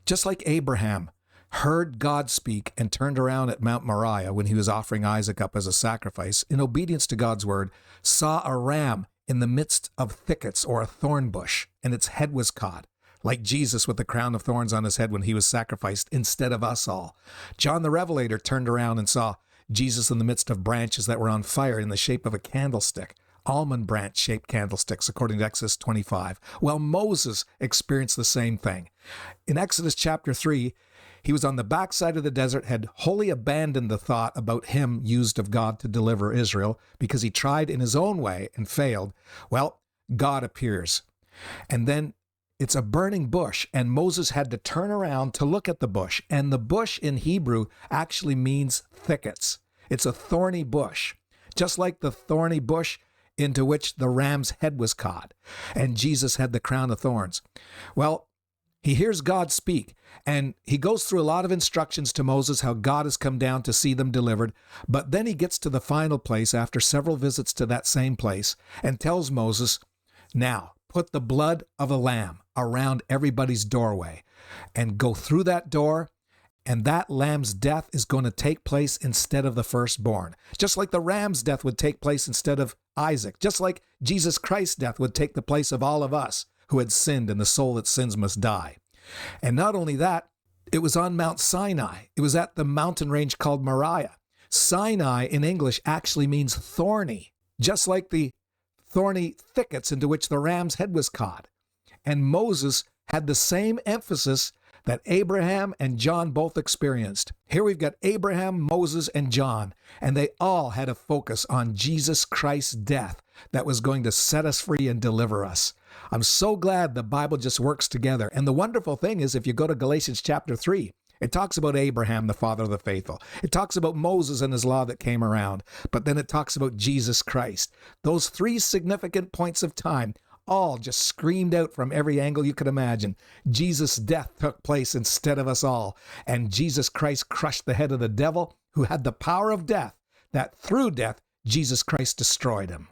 Just like Abraham heard God speak and turned around at Mount Moriah when he was offering Isaac up as a sacrifice, in obedience to God's word, saw a ram in the midst of thickets or a thorn bush, and its head was caught, like Jesus with the crown of thorns on his head when he was sacrificed instead of us all. John the Revelator turned around and saw Jesus in the midst of branches that were on fire in the shape of a candlestick, almond branch-shaped candlesticks, according to Exodus 25. Well, Moses experienced the same thing. In Exodus chapter 3, he was on the backside of the desert, had wholly abandoned the thought about him used of God to deliver Israel because he tried in his own way and failed. Well, God appears. And then it's a burning bush, and Moses had to turn around to look at the bush. And the bush in Hebrew actually means thickets. It's a thorny bush, just like the thorny bush into which the ram's head was caught. And Jesus had the crown of thorns. Well, he hears God speak, and he goes through a lot of instructions to Moses how God has come down to see them delivered. But then he gets to the final place after several visits to that same place and tells Moses, now put the blood of a lamb around everybody's doorway and go through that door, and that lamb's death is going to take place instead of the firstborn. Just like the ram's death would take place instead of Isaac. Just like Jesus Christ's death would take the place of all of us who had sinned, and the soul that sins must die. And not only that, it was on Mount Sinai. It was at the mountain range called Moriah. Sinai in English actually means thorny, just like the thorny thickets into which the ram's head was caught. And Moses had the same emphasis that Abraham and John both experienced. Here we've got Abraham, Moses, and John, and they all had a focus on Jesus Christ's death that was going to set us free and deliver us. I'm so glad the Bible just works together. And the wonderful thing is, if you go to Galatians chapter 3, it talks about Abraham, the father of the faithful. It talks about Moses and his law that came around. But then it talks about Jesus Christ. Those three significant points of time all just screamed out from every angle you could imagine. Jesus' death took place instead of us all. And Jesus Christ crushed the head of the devil, who had the power of death, that through death, Jesus Christ destroyed him.